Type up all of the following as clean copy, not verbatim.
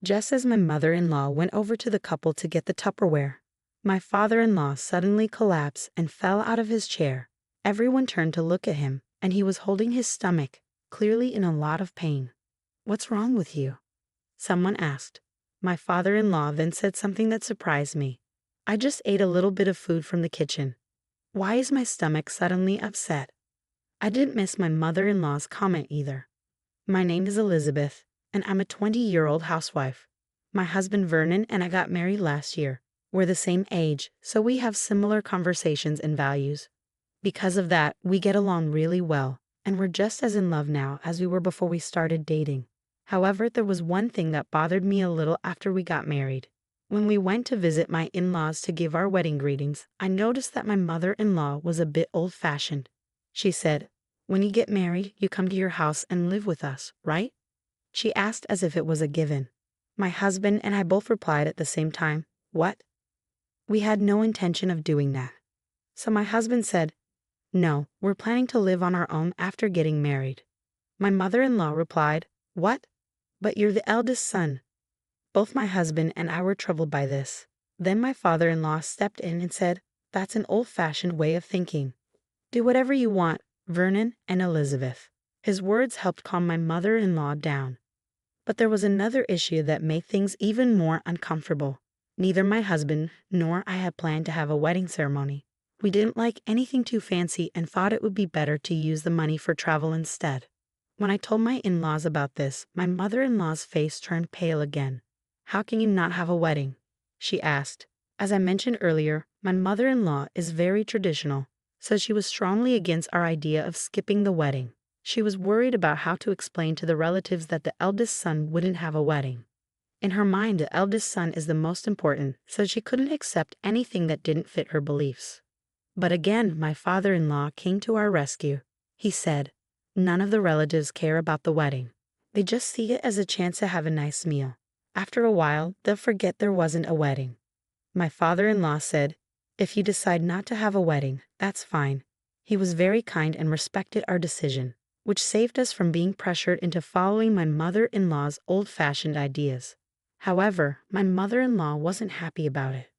Just as my mother-in-law went over to the couple to get the Tupperware, my father-in-law suddenly collapsed and fell out of his chair. Everyone turned to look at him, and he was holding his stomach, clearly in a lot of pain. "What's wrong with you?" someone asked. My father-in-law then said something that surprised me. "I just ate a little bit of food from the kitchen. Why is my stomach suddenly upset?" I didn't miss my mother-in-law's comment either. "My name is Elizabeth, and I'm a 20-year-old housewife. My husband Vernon and I got married last year. We're the same age, so we have similar conversations and values. Because of that, we get along really well, and we're just as in love now as we were before we started dating. However, there was one thing that bothered me a little after we got married. When we went to visit my in-laws to give our wedding greetings, I noticed that my mother-in-law was a bit old-fashioned. She said, 'When you get married, you come to your house and live with us, right?' She asked as if it was a given. My husband and I both replied at the same time, 'What?' We had no intention of doing that. So my husband said, 'No, we're planning to live on our own after getting married.' My mother-in-law replied, 'What? But you're the eldest son.' Both my husband and I were troubled by this. Then my father-in-law stepped in and said, 'That's an old-fashioned way of thinking. Do whatever you want, Vernon and Elizabeth.' His words helped calm my mother-in-law down. But there was another issue that made things even more uncomfortable. Neither my husband nor I had planned to have a wedding ceremony. We didn't like anything too fancy and thought it would be better to use the money for travel instead. When I told my in-laws about this, my mother-in-law's face turned pale again. "How can you not have a wedding?" she asked. As I mentioned earlier, my mother-in-law is very traditional, so she was strongly against our idea of skipping the wedding. She was worried about how to explain to the relatives that the eldest son wouldn't have a wedding. In her mind, the eldest son is the most important, so she couldn't accept anything that didn't fit her beliefs. But again, my father-in-law came to our rescue. He said, "None of the relatives care about the wedding. They just see it as a chance to have a nice meal. After a while, they'll forget there wasn't a wedding." My father-in-law said, "If you decide not to have a wedding, that's fine." He was very kind and respected our decision, which saved us from being pressured into following my mother-in-law's old-fashioned ideas. However, my mother-in-law wasn't happy about it.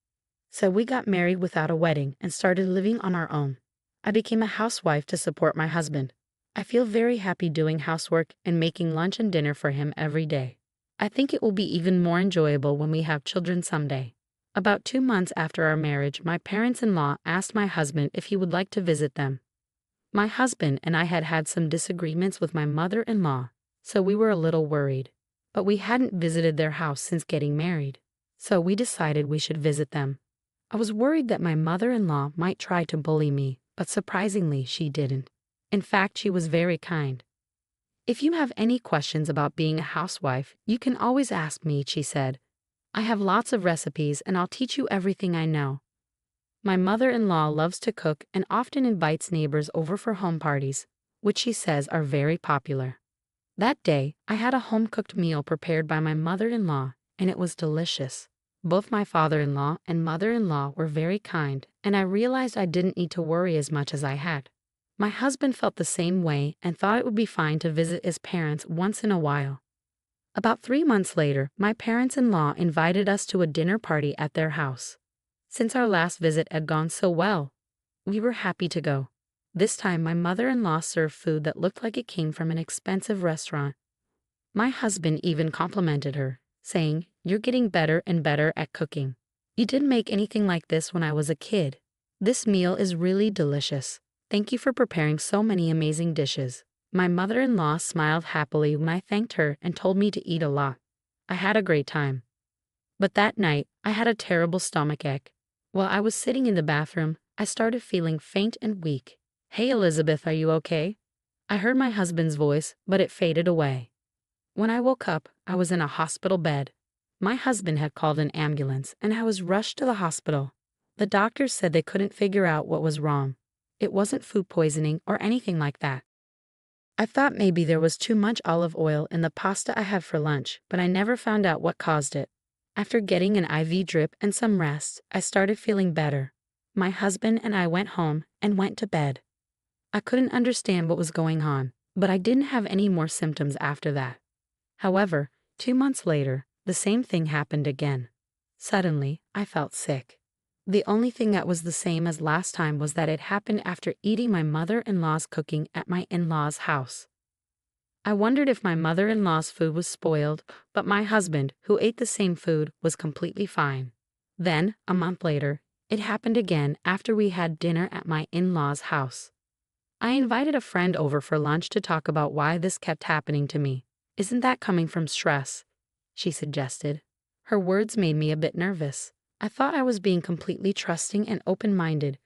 So we got married without a wedding and started living on our own. I became a housewife to support my husband. I feel very happy doing housework and making lunch and dinner for him every day. I think it will be even more enjoyable when we have children someday. About 2 months after our marriage, my parents-in-law asked my husband if he would like to visit them. My husband and I had had some disagreements with my mother-in-law, so we were a little worried. But we hadn't visited their house since getting married, so we decided we should visit them. I was worried that my mother-in-law might try to bully me, but surprisingly she didn't. In fact, she was very kind. "If you have any questions about being a housewife, you can always ask me," she said. "I have lots of recipes and I'll teach you everything I know." My mother-in-law loves to cook and often invites neighbors over for home parties, which she says are very popular. That day, I had a home-cooked meal prepared by my mother-in-law, and it was delicious. Both my father-in-law and mother-in-law were very kind, and I realized I didn't need to worry as much as I had. My husband felt the same way and thought it would be fine to visit his parents once in a while. About 3 months later, my parents-in-law invited us to a dinner party at their house. Since our last visit had gone so well, we were happy to go. This time, my mother-in-law served food that looked like it came from an expensive restaurant. My husband even complimented her, saying, "You're getting better and better at cooking. You didn't make anything like this when I was a kid. This meal is really delicious. Thank you for preparing so many amazing dishes." My mother-in-law smiled happily when I thanked her and told me to eat a lot. I had a great time. But that night, I had a terrible stomachache. While I was sitting in the bathroom, I started feeling faint and weak. "Hey Elizabeth, are you okay?" I heard my husband's voice, but it faded away. When I woke up, I was in a hospital bed. My husband had called an ambulance, and I was rushed to the hospital. The doctors said they couldn't figure out what was wrong. It wasn't food poisoning or anything like that. I thought maybe there was too much olive oil in the pasta I had for lunch, but I never found out what caused it. After getting an IV drip and some rest, I started feeling better. My husband and I went home and went to bed. I couldn't understand what was going on, but I didn't have any more symptoms after that. However, 2 months later, the same thing happened again. Suddenly, I felt sick. The only thing that was the same as last time was that it happened after eating my mother-in-law's cooking at my in-laws' house. I wondered if my mother-in-law's food was spoiled, but my husband, who ate the same food, was completely fine. Then, a month later, it happened again after we had dinner at my in-laws' house. I invited a friend over for lunch to talk about why this kept happening to me. "Isn't that coming from stress?" she suggested. Her words made me a bit nervous. I thought I was being completely trusting and open-minded,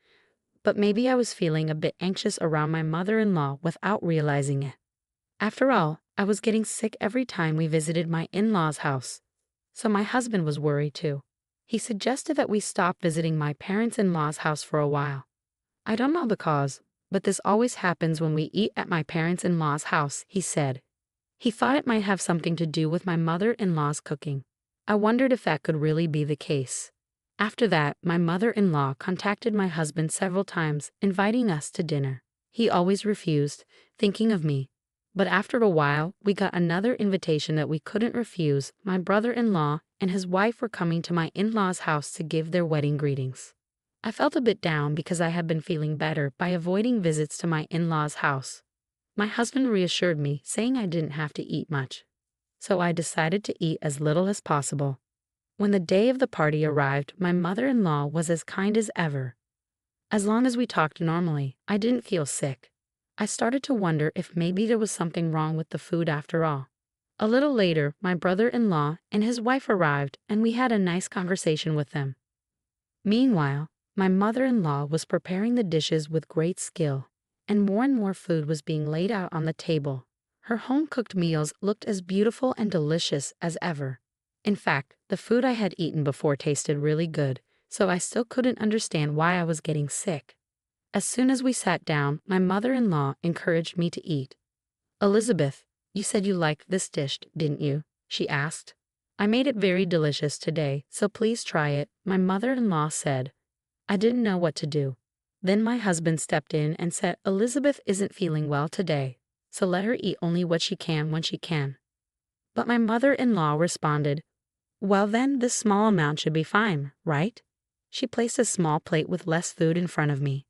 but maybe I was feeling a bit anxious around my mother-in-law without realizing it. After all, I was getting sick every time we visited my in-laws' house, so my husband was worried too. He suggested that we stop visiting my parents-in-law's house for a while. "I don't know the cause, but this always happens when we eat at my parents-in-law's house," he said. He thought it might have something to do with my mother-in-law's cooking. I wondered if that could really be the case. After that, my mother-in-law contacted my husband several times, inviting us to dinner. He always refused, thinking of me. But after a while, we got another invitation that we couldn't refuse. My brother-in-law and his wife were coming to my in-laws' house to give their wedding greetings. I felt a bit down because I had been feeling better by avoiding visits to my in-laws' house. My husband reassured me, saying I didn't have to eat much. So I decided to eat as little as possible. When the day of the party arrived, my mother-in-law was as kind as ever. As long as we talked normally, I didn't feel sick. I started to wonder if maybe there was something wrong with the food after all. A little later, my brother-in-law and his wife arrived, and we had a nice conversation with them. Meanwhile, my mother-in-law was preparing the dishes with great skill, and more food was being laid out on the table. Her home-cooked meals looked as beautiful and delicious as ever. In fact, the food I had eaten before tasted really good, so I still couldn't understand why I was getting sick. As soon as we sat down, my mother-in-law encouraged me to eat. "Elizabeth, you said you liked this dish, didn't you?" she asked. "I made it very delicious today, so please try it," my mother-in-law said. I didn't know what to do. Then my husband stepped in and said Elizabeth isn't feeling well today, so let her eat only what she can when she can. But my mother-in-law responded, "Well then, this small amount should be fine, right?" She placed a small plate with less food in front of me.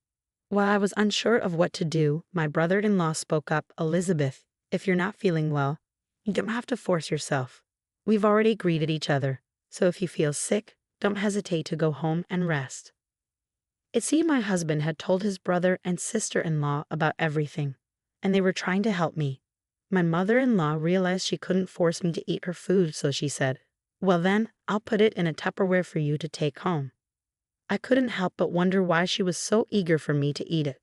While I was unsure of what to do, my brother-in-law spoke up, "Elizabeth, if you're not feeling well, you don't have to force yourself. We've already greeted each other, so if you feel sick, don't hesitate to go home and rest." It seemed my husband had told his brother and sister-in-law about everything, and they were trying to help me. My mother-in-law realized she couldn't force me to eat her food, so she said, "Well then, I'll put it in a Tupperware for you to take home." I couldn't help but wonder why she was so eager for me to eat it.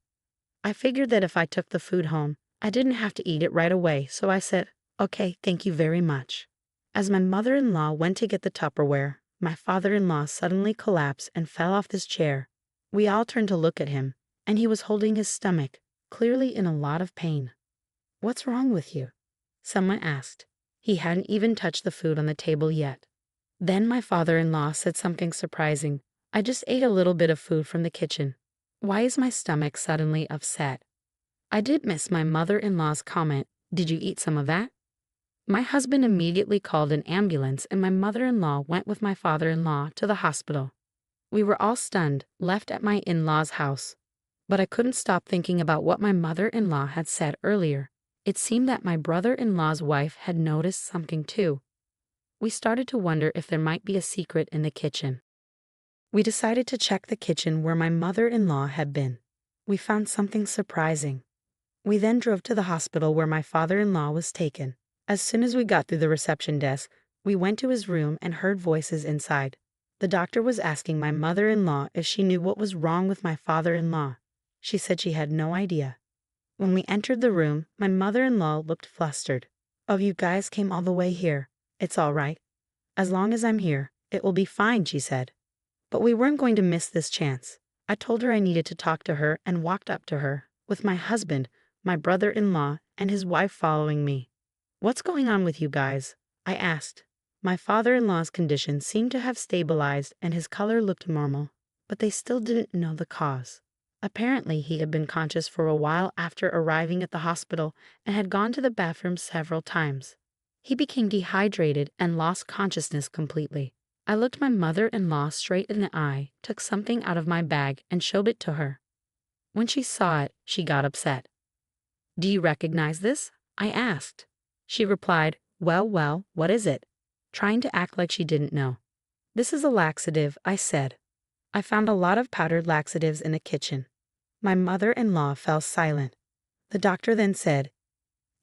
I figured that if I took the food home, I didn't have to eat it right away, so I said, "Okay, thank you very much." As my mother-in-law went to get the Tupperware, my father-in-law suddenly collapsed and fell off his chair. We all turned to look at him, and he was holding his stomach, clearly in a lot of pain. "What's wrong with you?" someone asked. He hadn't even touched the food on the table yet. Then my father-in-law said something surprising. "I just ate a little bit of food from the kitchen. Why is my stomach suddenly upset?" I did miss my mother-in-law's comment, "Did you eat some of that?" My husband immediately called an ambulance, and my mother-in-law went with my father-in-law to the hospital. We were all stunned, left at my in-laws' house. But I couldn't stop thinking about what my mother-in-law had said earlier. It seemed that my brother-in-law's wife had noticed something too. We started to wonder if there might be a secret in the kitchen. We decided to check the kitchen where my mother-in-law had been. We found something surprising. We then drove to the hospital where my father-in-law was taken. As soon as we got through the reception desk, we went to his room and heard voices inside. The doctor was asking my mother-in-law if she knew what was wrong with my father-in-law. She said she had no idea. When we entered the room, my mother-in-law looked flustered. "Oh, you guys came all the way here. It's all right. As long as I'm here, it will be fine," she said. But we weren't going to miss this chance. I told her I needed to talk to her and walked up to her, with my husband, my brother-in-law, and his wife following me. "What's going on with you guys?" I asked. My father-in-law's condition seemed to have stabilized and his color looked normal, but they still didn't know the cause. Apparently, he had been conscious for a while after arriving at the hospital and had gone to the bathroom several times. He became dehydrated and lost consciousness completely. I looked my mother-in-law straight in the eye, took something out of my bag, and showed it to her. When she saw it, she got upset. "Do you recognize this?" I asked. She replied, well, what is it?" trying to act like she didn't know. "This is a laxative," I said. I found a lot of powdered laxatives in the kitchen. My mother-in-law fell silent. The doctor then said,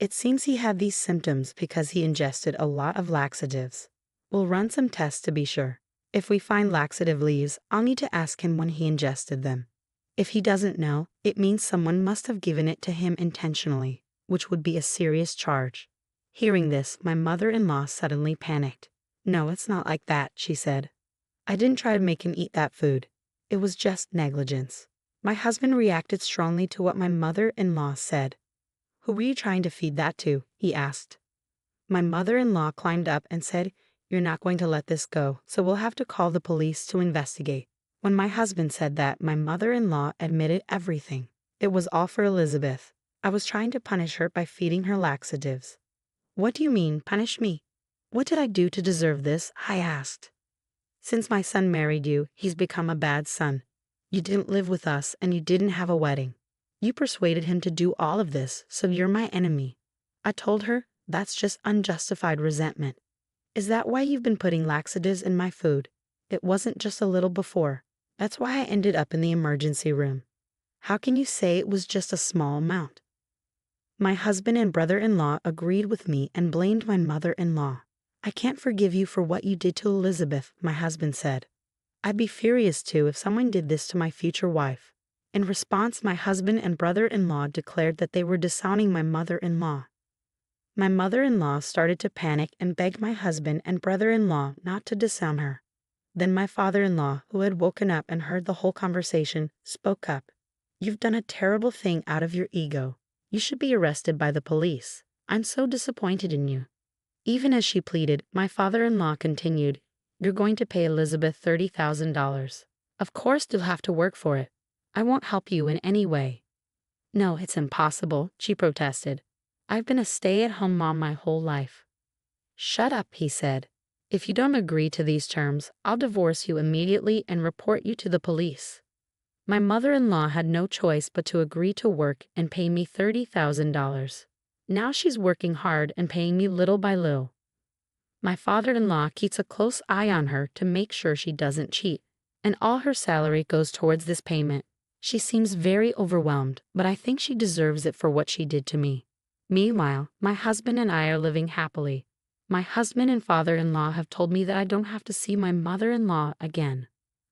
"It seems he had these symptoms because he ingested a lot of laxatives. We'll run some tests to be sure. If we find laxative leaves, I'll need to ask him when he ingested them. If he doesn't know, it means someone must have given it to him intentionally, which would be a serious charge." Hearing this, my mother-in-law suddenly panicked. "No, it's not like that," she said. "I didn't try to make him eat that food. It was just negligence." My husband reacted strongly to what my mother-in-law said. "Who were you trying to feed that to?" he asked. My mother-in-law climbed up and said, "You're not going to let this go, so we'll have to call the police to investigate." When my husband said that, my mother-in-law admitted everything. It was all for Elizabeth. I was trying to punish her by feeding her laxatives. "What do you mean, punish me? What did I do to deserve this?" I asked. "Since my son married you, he's become a bad son. You didn't live with us and you didn't have a wedding. You persuaded him to do all of this, so you're my enemy." I told her, "That's just unjustified resentment." "Is that why you've been putting laxatives in my food? It wasn't just a little before. That's why I ended up in the emergency room. How can you say it was just a small amount?" My husband and brother-in-law agreed with me and blamed my mother-in-law. "I can't forgive you for what you did to Elizabeth," my husband said. "I'd be furious too if someone did this to my future wife." In response, my husband and brother-in-law declared that they were disowning my mother-in-law. My mother-in-law started to panic and begged my husband and brother-in-law not to disown her. Then my father-in-law, who had woken up and heard the whole conversation, spoke up. "You've done a terrible thing out of your ego. You should be arrested by the police. I'm so disappointed in you." Even as she pleaded, my father-in-law continued, "You're going to pay Elizabeth $30,000. Of course you'll have to work for it. I won't help you in any way." "No, it's impossible," she protested. "I've been a stay-at-home mom my whole life." "Shut up," he said. "If you don't agree to these terms, I'll divorce you immediately and report you to the police." My mother-in-law had no choice but to agree to work and pay me $30,000. Now she's working hard and paying me little by little. My father-in-law keeps a close eye on her to make sure she doesn't cheat, and all her salary goes towards this payment. She seems very overwhelmed, but I think she deserves it for what she did to me. Meanwhile, my husband and I are living happily. My husband and father-in-law have told me that I don't have to see my mother-in-law again.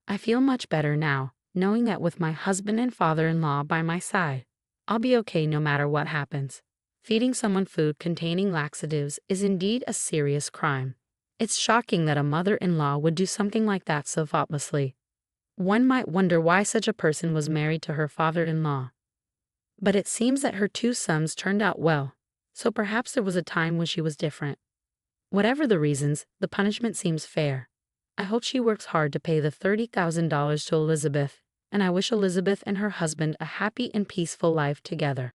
I feel much better now, knowing that with my husband and father-in-law by my side, I'll be okay no matter what happens. Feeding someone food containing laxatives is indeed a serious crime. It's shocking that a mother-in-law would do something like that so thoughtlessly. One might wonder why such a person was married to her father-in-law. But it seems that her two sons turned out well, so perhaps there was a time when she was different. Whatever the reasons, the punishment seems fair. I hope she works hard to pay the $30,000 to Elizabeth, and I wish Elizabeth and her husband a happy and peaceful life together.